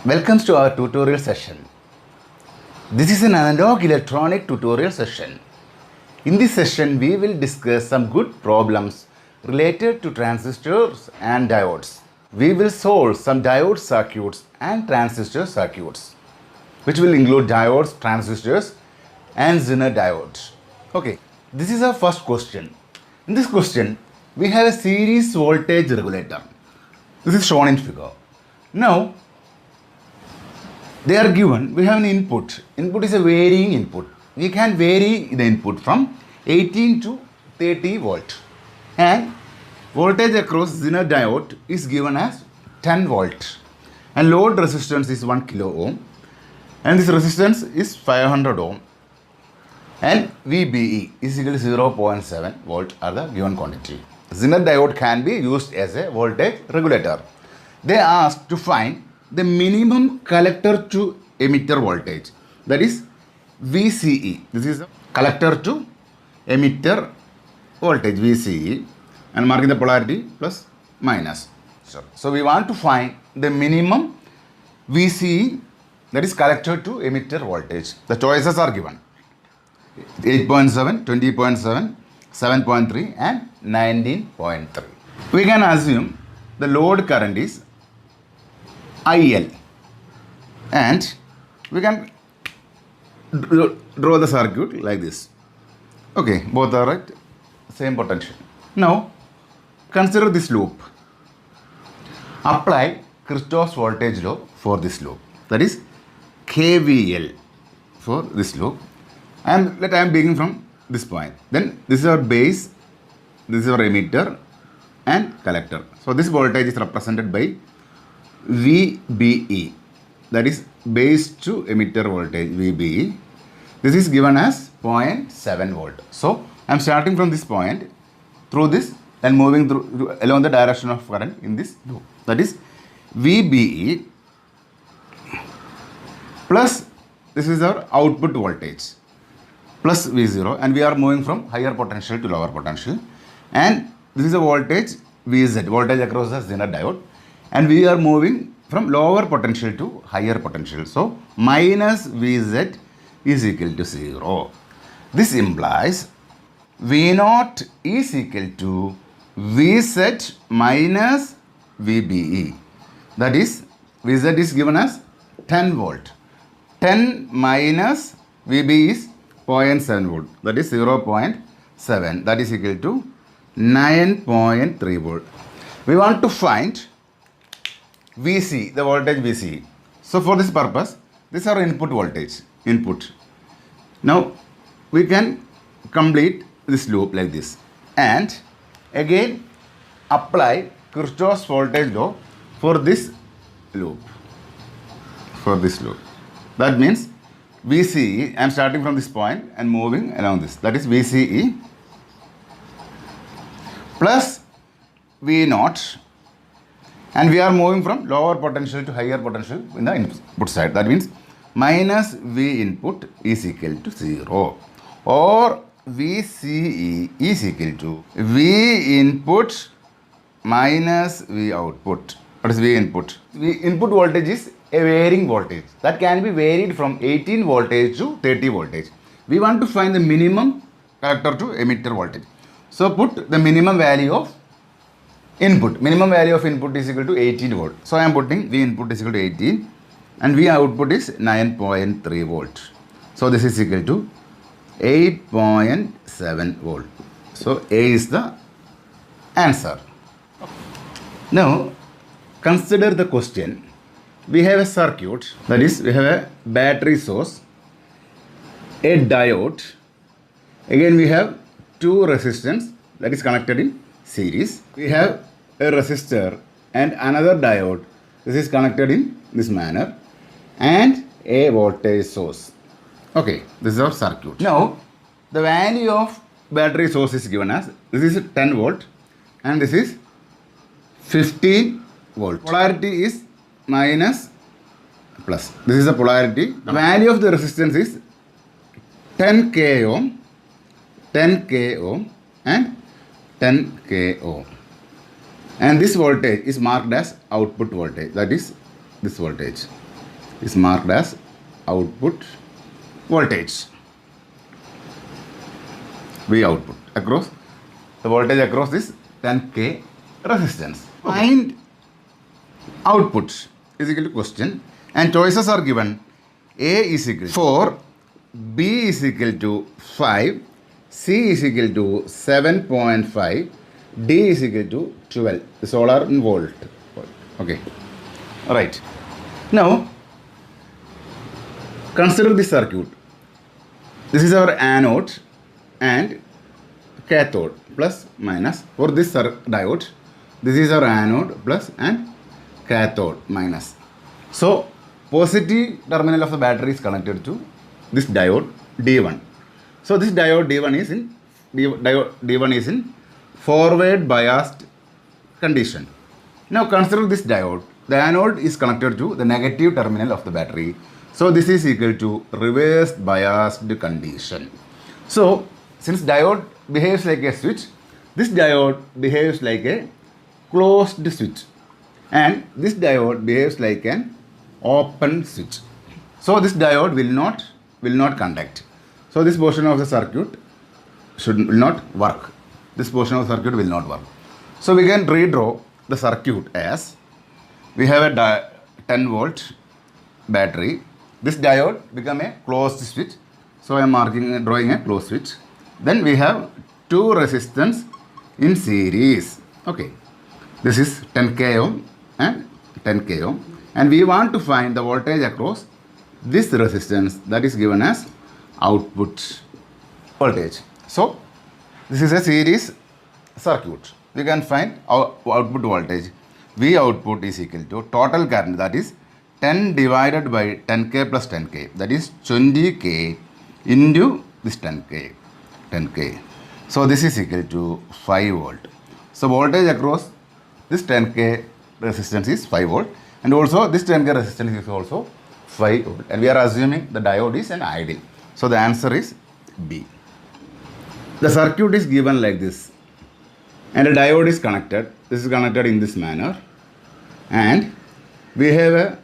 Welcome to our tutorial session. This is an analog electronic tutorial session. In this session, we will discuss some good problems related to transistors and diodes. We will solve some diode circuits and transistor circuits, which will include diodes, transistors, and Zener diodes. Okay, this is our first question. In this question, we have a series voltage regulator. This is shown in figure. Now, they are given, we have an input. Input is a varying input. We can vary the input from 18 to 30 volt. And voltage across Zener diode is given as 10 volt. And load resistance is 1 kilo ohm. And this resistance is 500 ohm. And VBE is equal to 0.7 volt are the given quantity. Zener diode can be used as a voltage regulator. They asked to find the minimum collector to emitter voltage, that is VCE. This is the collector to emitter voltage VCE, and marking the polarity plus minus. So we want to find the minimum VCE, that is collector to emitter voltage. The choices are given: 8.7, 20.7, 7.3 and 19.3. We can assume the load current is IL, and we can draw the circuit like this. Okay, both are at same potential. Now consider this loop. Apply Kirchhoff's voltage law for this loop, that is KVL for this loop. And let I am beginning from this point. Then this is our base, this is our emitter and collector. So this voltage is represented by VBE, that is base to emitter voltage VBE. This is given as 0.7 volt. So I am starting from this point through this and moving through along the direction of current in this loop. That is VBE plus this is our output voltage plus V0, and we are moving from higher potential to lower potential, and this is a voltage VZ, voltage across the Zener diode, and we are moving from lower potential to higher potential. So minus VZ is equal to 0. This implies V0 is equal to VZ minus VBE. That is, VZ is given as 10 volt. 10 minus VB is 0.7 volt. That is 0.7. That is equal to 9.3 volt. We want to find VC, the voltage VC. So for this purpose, this is our input voltage, input. Now we can complete this loop like this, and again apply Kirchhoff's voltage law for this loop. For this loop. That means VCE, I am starting from this point and moving along this. That is VCE plus V0, and we are moving from lower potential to higher potential in the input side. That means minus V input is equal to 0, or VCE is equal to V input minus V output. What is V input? V input voltage is a varying voltage that can be varied from 18 voltage to 30 voltage. We want to find the minimum collector to emitter voltage. So put the minimum value of input. Minimum value of input is equal to 18 volt. So I am putting V input is equal to 18 and V output is 9.3 volt. So this is equal to 8.7 volt. So A is the answer. Now consider the question. We have a circuit, that is we have a battery source, a diode, again we have two resistors that is connected in series. We have a resistor and another diode. This is connected in this manner, and a voltage source. Okay, this is our circuit. Now the value of battery source is given as, this is 10 volt and this is 15 volt. Polarity is minus plus. This is the polarity. The value of the resistance is 10 k ohm, 10 k ohm and 10 k ohm. And this voltage is marked as output voltage, that is this voltage. is marked as output voltage. V output across the voltage across this 10K resistance. Find output is equal to question, and choices are given. A is equal to 4, B is equal to 5, C is equal to 7.5, D is equal to 12. This all are in volt. Okay. Alright. Now consider this circuit. This is our anode and cathode, plus minus. For this diode, this is our anode plus and cathode minus. So positive terminal of the battery is connected to this diode D1. So this diode D1 is in forward biased condition. Now consider this diode. The anode is connected to the negative terminal of the battery. So this is equal to reverse biased condition. So since diode behaves like a switch, this diode behaves like a closed switch, and this diode behaves like an open switch. So this diode will not conduct. So this portion of the circuit will not work. This portion of the circuit will not work. So we can redraw the circuit as we have a 10 volt battery. This diode become a closed switch. So I am drawing a closed switch. Then we have two resistance in series. Okay. This is 10K ohm and 10K ohm. And we want to find the voltage across this resistance, that is given as output voltage. So this is a series circuit. We can find our output voltage. V output is equal to total current, that is 10 divided by 10K plus 10K, that is 20K into this 10K. So this is equal to 5 volt. So voltage across this 10K resistance is 5 volt, and also this 10K resistance is also 5 volt, and we are assuming the diode is an ideal. So the answer is B. The circuit is given like this, and a diode is connected. This is connected in this manner, and we have a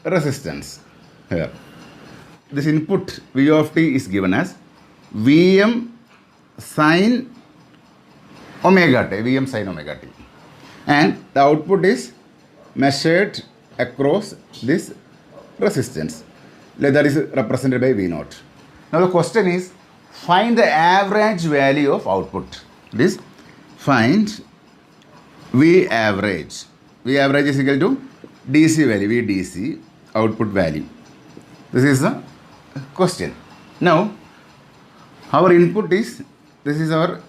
resistance here. This input V of t is given as Vm sin omega t, Vm sin omega t, and the output is measured across this resistance, that is represented by V naught. Now the question is, find the average value of output. This find V average. V average is equal to DC value, V DC output value. This is the question. Now our input is, this is our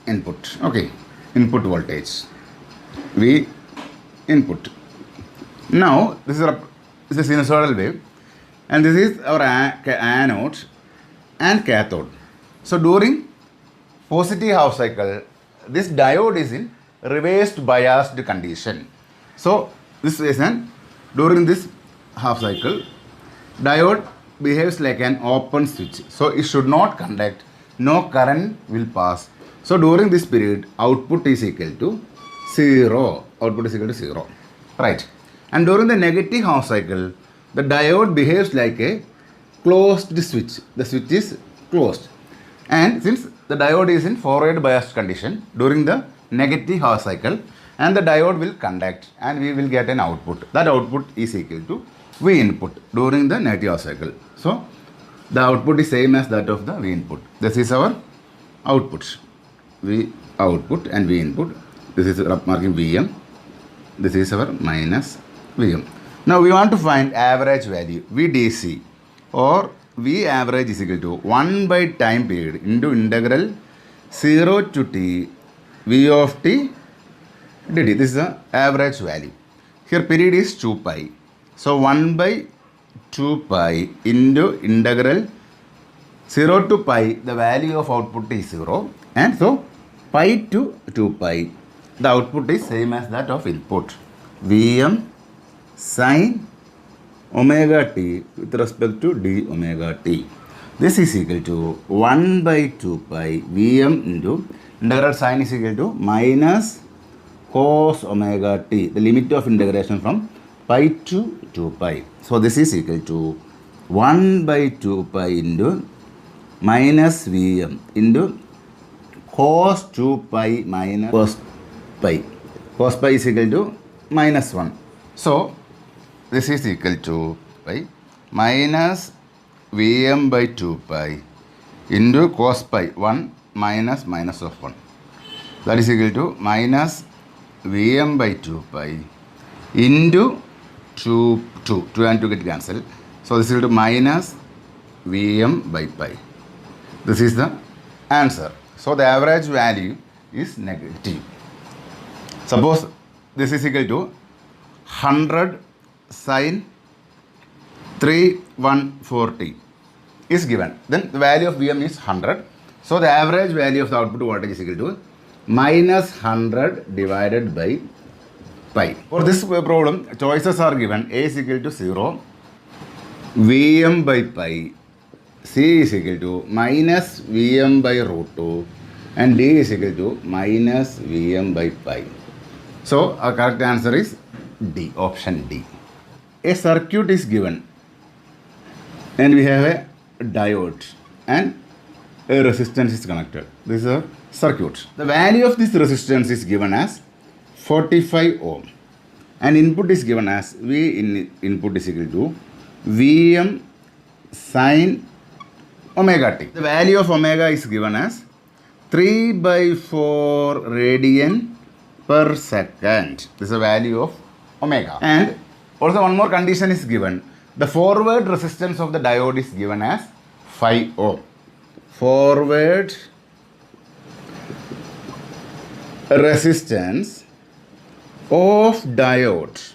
input. Okay, input voltage, V input. Now this is a sinusoidal wave, and this is our anode and cathode. So during positive half cycle, this diode is in reversed biased condition. So this is during this half cycle, diode behaves like an open switch. So it should not conduct, no current will pass. So during this period, output is equal to 0. Output is equal to 0. Right. And during the negative half cycle, the diode behaves like a closed switch. The switch is closed. And since the diode is in forward biased condition during the negative half cycle, and the diode will conduct, and we will get an output. That output is equal to V input during the negative half cycle. So the output is same as that of the V input. This is our output. V output and V input. This is marking Vm. This is our minus Vm. Now we want to find average value, VDC, or V average is equal to 1 by time period into integral 0 to t V of t dt. This is the average value. Here period is 2 pi. So 1 by 2 pi into integral 0 to pi, the value of output is 0, and so pi to 2 pi, the output is same as that of input, Vm sin omega t with respect to d omega t. This is equal to 1 by 2 pi Vm into integral sin is equal to minus cos omega t, the limit of integration from pi to 2 pi. So this is equal to 1 by 2 pi into minus Vm into cos 2 pi minus cos pi. Cos pi is equal to minus 1. So this is equal to pi minus Vm by 2 pi into cos pi 1 minus minus of 1. That is equal to minus Vm by 2 pi into 2 and 2 get cancelled. So this is equal to minus Vm by pi. This is the answer. So the average value is negative. Suppose this is equal to 100 sin 3140 is given. Then the value of Vm is 100. So the average value of the output voltage is equal to minus 100 divided by pi. For this problem, choices are given. A is equal to 0, Vm by pi, C is equal to minus Vm by root 2, and D is equal to minus Vm by pi. So our correct answer is D, option D. A circuit is given and we have a diode and a resistance is connected. This is a circuit. The value of this resistance is given as 45 ohm and input is given as V in input is equal to Vm sin omega t. The value of omega is given as 3 by 4 radian per second. This is the value of omega. And also one more condition is given. The forward resistance of the diode is given as 5 ohm. Forward resistance of diode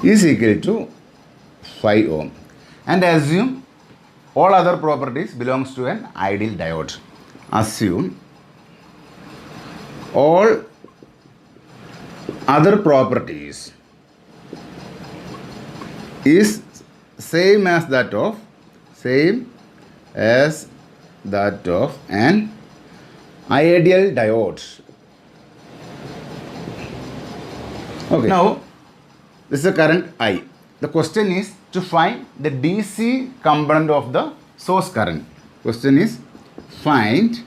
is equal to 5 ohm. And assume all other properties belongs to an ideal diode. Assume all other properties is same as that of an ideal diode. Okay. Now this is the current I. The question is to find the DC component of the source current. Question is find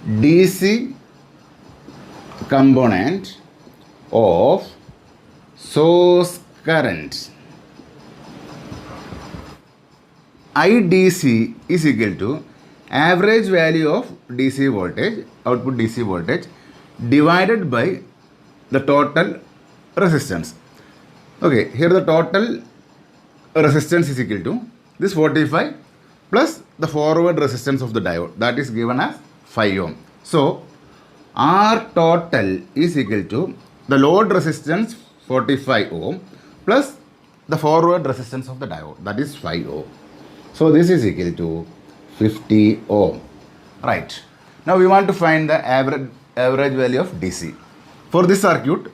DC component of source current. IDC is equal to average value of DC voltage, output DC voltage divided by the total resistance. Okay, here the total resistance is equal to this 45 plus the forward resistance of the diode, that is given as 5 ohm. So R total is equal to the load resistance 45 ohm plus the forward resistance of the diode, that is 5 ohm. So this is equal to 50 ohm. Right. Now we want to find the average value of DC. For this circuit,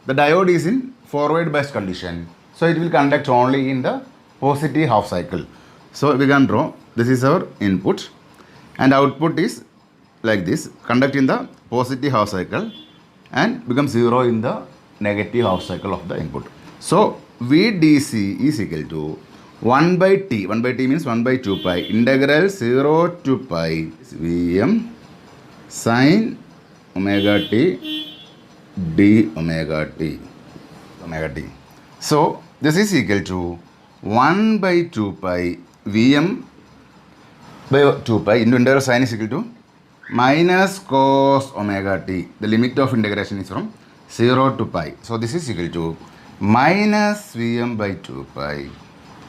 the diode is in forward bias condition. So it will conduct only in the positive half cycle. So we can draw, this is our input and output is like this, conduct in the positive half cycle and become 0 in the negative half cycle of the input. So VDC is equal to 1 by T. 1 by T means 1 by 2 pi integral 0 to pi Vm sin omega t d omega t. So this is equal to 1 by 2 pi Vm by 2 pi into integral sin is equal to minus cos omega t. The limit of integration is from 0 to pi. So this is equal to minus Vm by 2 pi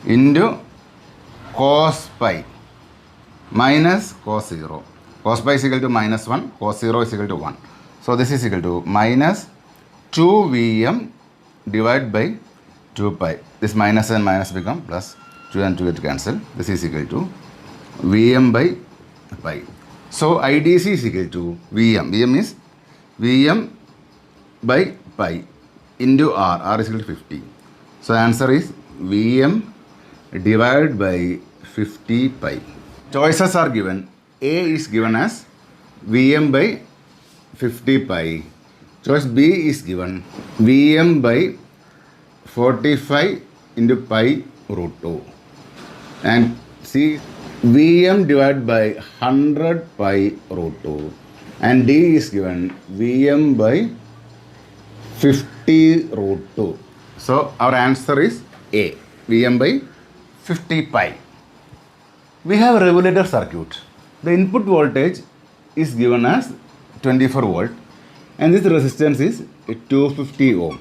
into cos pi minus cos 0. Cos pi is equal to minus 1, cos 0 is equal to 1. So this is equal to minus 2 Vm divided by 2 pi. This minus and minus become plus, 2 and 2 get cancelled. This is equal to Vm by pi. So IDC is equal to Vm. Vm is Vm by pi into R. R is equal to 50. So answer is Vm divided by 50 pi. Choices are given. A is given as Vm by 50 pi. Choice B is given Vm by 45 into pi root 2. And C, Vm divided by 100 pi root 2. And D is given Vm by 50 root 2. So our answer is A, Vm by 50 pi. We have a regulator circuit. The input voltage is given as 24 volt and this resistance is 250 ohm.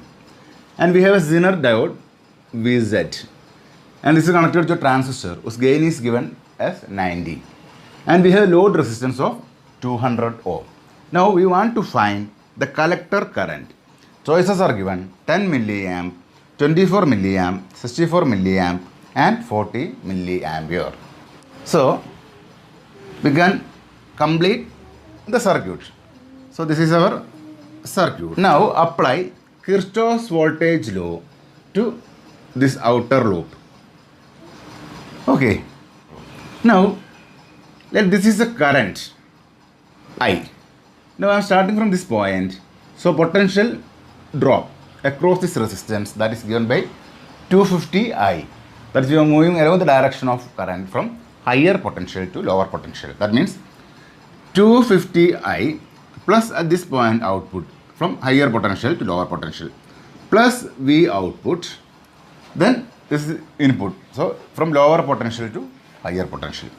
And we have a Zener diode Vz and this is connected to a transistor whose gain is given as 90. And we have load resistance of 200 ohm. Now we want to find the collector current. Choices are given 10 milliamp, 24 milliamp, 64 milliamp and 40 milliampere. So we can complete the circuit. So this is our circuit. Now apply Kirchhoff's voltage law to this outer loop. Okay. Now this is the current I. Now I am starting from this point. So potential drop across this resistance that is given by 250 I. That is we are moving around the direction of current from higher potential to lower potential. That means 250 I plus at this point output from higher potential to lower potential plus V output, then this is input. So from lower potential to higher potential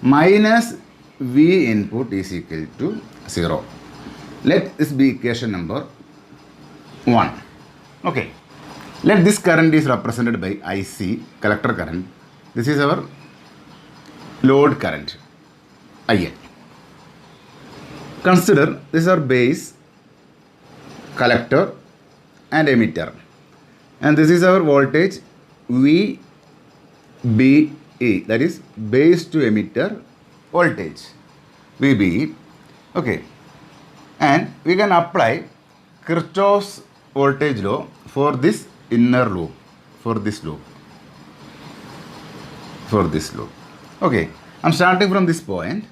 minus V input is equal to 0. Let this be equation number 1. Okay. Let this current is represented by IC, collector current. This is our load current, IL. Consider this is our base, collector and emitter. And this is our voltage VBE, that is base to emitter voltage, VBE. Okay. And we can apply Kirchhoff's voltage law for this inner loop, for this loop. Okay, I'm starting from this point.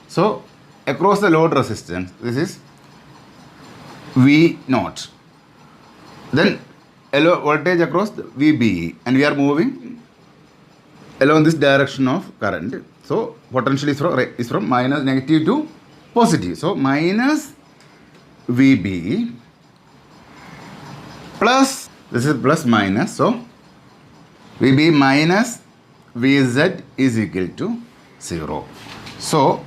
So across the load resistance, this is V naught. Then voltage across the VBE, and we are moving along this direction of current. So potential is from minus negative to positive. So minus VBE plus, this is plus minus, so VB minus VZ is equal to 0. So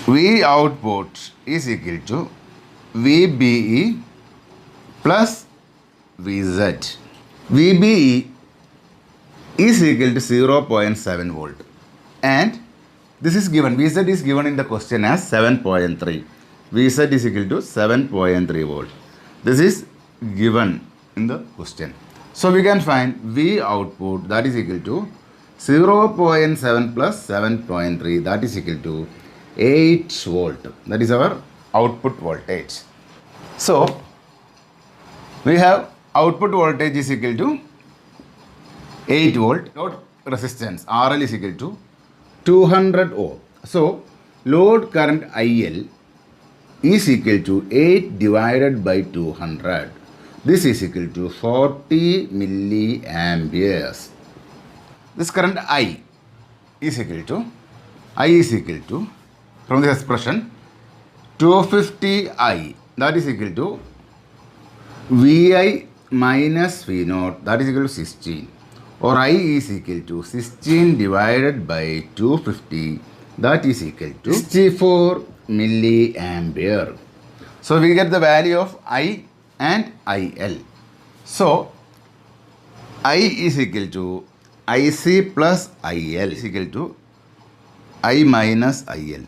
V output is equal to VBE plus VZ. VBE is equal to 0.7 volt and this is given, VZ is given in the question as 7.3. VZ is equal to 7.3 volt. This is given in the question. So we can find V output that is equal to 0.7 plus 7.3 that is equal to 8 volt. That is our output voltage. So we have output voltage is equal to 8 volt. Load resistance RL is equal to 200 ohm. So load current IL is equal to 8 divided by 200. This is equal to 40 milliamperes. This current I is equal to from this expression 250 I, that is equal to Vi minus V naught, that is equal to 16, or I is equal to 16 divided by 250, that is equal to 64 milliampere. So we get the value of I and IL. So I is equal to IC plus IL is equal to I minus IL.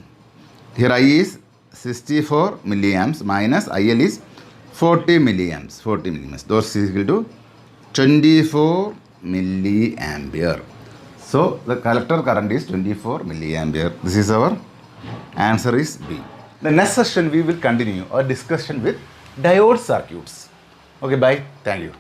Here I is 64 milliamps minus IL is 40 milliamps. Those is equal to 24 milliampere. So the collector current is 24 milliampere. This is our answer is B. The next session we will continue our discussion with diode circuits. Okay, bye. Thank you.